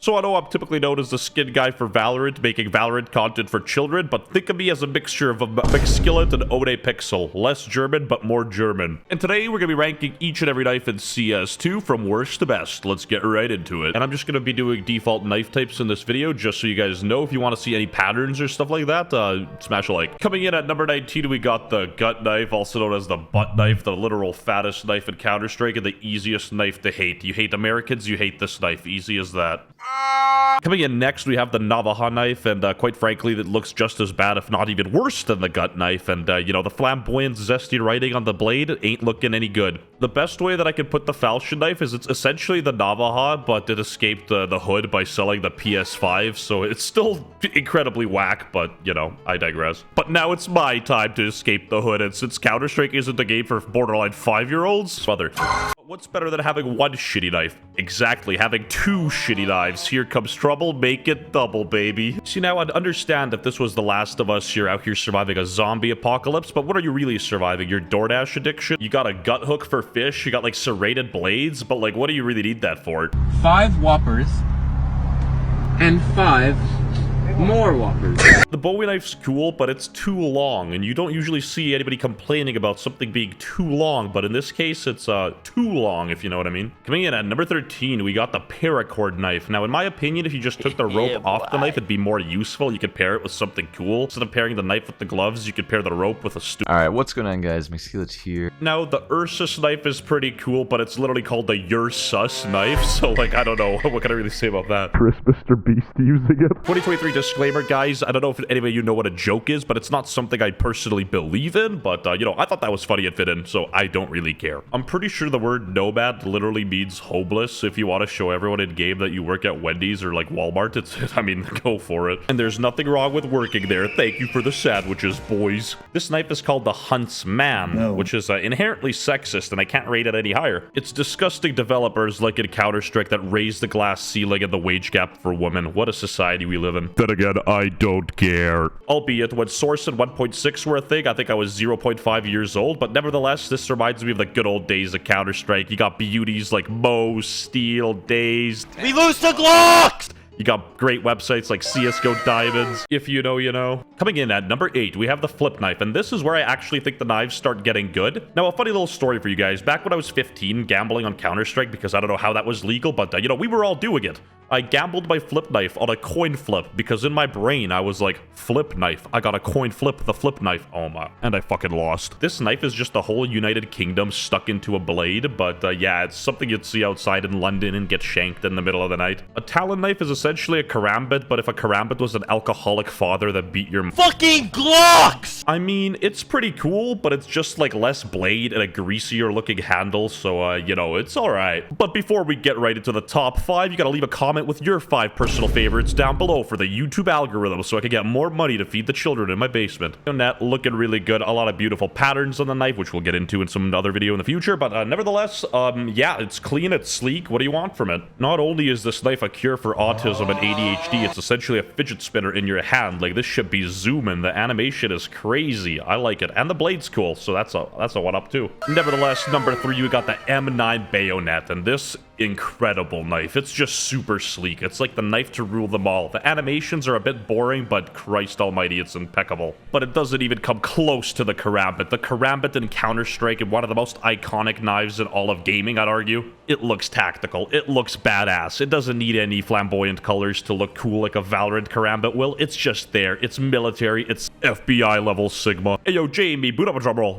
So I know I'm typically known as the skin guy for Valorant, making Valorant content for children, but think of me as a mixture of a McSkillet and Ode Pixel. Less German, but more German. And today we're going to be ranking each and every knife in CS2 from worst to best. Let's get right into it. And I'm just going to be doing default knife types in this video, just so you guys know. If you want to see any patterns or stuff like that, smash a like. Coming in at number 19, we got the gut knife, also known as the butt knife, the literal fattest knife in Counter-Strike, and the easiest knife to hate. You hate Americans, you hate this knife. Easy as that. Coming in next, we have the Navaja knife, and quite frankly, it looks just as bad, if not even worse than the gut knife. And, you know, the flamboyant, zesty writing on the blade ain't looking any good. The best way that I could put the falchion knife is it's essentially the Navaja, but it escaped the hood by selling the PS5, so it's still incredibly whack, but, you know, I digress. But now it's my time to escape the hood, and since Counter-Strike isn't a game for borderline 5-year-olds, mother... What's better than having one shitty knife? Exactly, having two shitty knives. Here comes trouble, make it double, baby. See, now I'd understand if this was The Last of Us, you're out here surviving a zombie apocalypse, but what are you really surviving? Your DoorDash addiction? You got a gut hook for fish, you got like serrated blades, but like what do you really need that for? 5 Whoppers and 5 more Whoppers. The Bowie knife's cool, but it's too long, and you don't usually see anybody complaining about something being too long, but in this case, it's too long, if you know what I mean. Coming in at number 13, we got the paracord knife. Now, in my opinion, if you just took the rope off the knife, it'd be more useful. You could pair it with something cool. Instead of pairing the knife with the gloves, you could pair the rope with a Alright, what's going on, guys? McSkillet here. Now, the Ursus knife is pretty cool, but it's literally called the Your Sus knife, so, like, I don't know. What can I really say about that? Chris, Mr. Beast using it. 2023 disclaimer, guys. I don't know if any of you know what a joke is, but it's not something I personally believe in, but, you know, I thought that was funny and fit in, so I don't really care. I'm pretty sure the word nomad literally means homeless. If you want to show everyone in-game that you work at Wendy's or, like, Walmart, I mean, go for it. And there's nothing wrong with working there. Thank you for the sandwiches, boys. This knife is called the Huntsman, which is inherently sexist, and I can't rate it any higher. It's disgusting developers like in Counter-Strike that raise the glass ceiling and the wage gap for women. What a society we live in. Then again, I don't care. Albeit, when Source and 1.6 were a thing, I think I was 0.5 years old, but nevertheless, this reminds me of the good old days of Counter-Strike. You got beauties like Mo, Steel, Dazed. We lose to Glocks! You got great websites like CSGO Diamonds. If you know, you know. Coming in at number 8, we have the flip knife, and this is where I actually think the knives start getting good. Now, a funny little story for you guys. Back when I was 15, gambling on Counter-Strike, because I don't know how that was legal, but, you know, we were all doing it. I gambled my flip knife on a coin flip, because in my brain, I was like, flip knife. I got a coin flip, the flip knife. Oh my. And I fucking lost. This knife is just the whole United Kingdom stuck into a blade, but yeah, it's something you'd see outside in London and get shanked in the middle of the night. A Talon knife is essentially a karambit, but if a karambit was an alcoholic father that beat your fucking Glocks! I mean, it's pretty cool, but it's just like less blade and a greasier looking handle, so you know, it's alright. But before we get right into the top 5, you gotta leave a comment with your 5 personal favorites down below for the YouTube algorithm so I can get more money to feed the children in my basement. And that looking really good. A lot of beautiful patterns on the knife, which we'll get into in some other video in the future, but nevertheless, yeah, it's clean, it's sleek. What do you want from it? Not only is this knife a cure for autism and ADHD, it's essentially a fidget spinner in your hand. Like, this should be zooming. The animation is crazy. I like it. And the blade's cool, so that's a one-up too. Nevertheless, number 3, you got the M9 bayonet, and this incredible knife. It's just super sleek. It's like the knife to rule them all. The animations are a bit boring, but Christ almighty, it's impeccable. But it doesn't even come close to the karambit. The karambit in Counter-Strike is one of the most iconic knives in all of gaming, I'd argue. It looks tactical. It looks badass. It doesn't need any flamboyant colors to look cool like a Valorant karambit will. It's just there. It's military. It's FBI level Sigma. Hey, yo, Jamie, boot up a drum roll.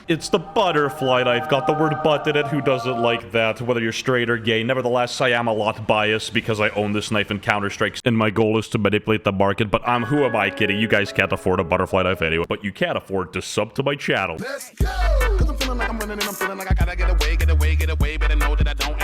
It's the butterfly knife. Got the word butt in it. Who doesn't like that? Whether you're straight or gay. Nevertheless, I am a lot biased because I own this knife in Counter-Strike, and my goal is to manipulate the market, but who am I kidding? You guys can't afford a butterfly knife anyway, but you can afford to sub to my channel. Let's go! 'Cause I'm feeling like I'm running and I'm feeling like I gotta get away, better know that I don't.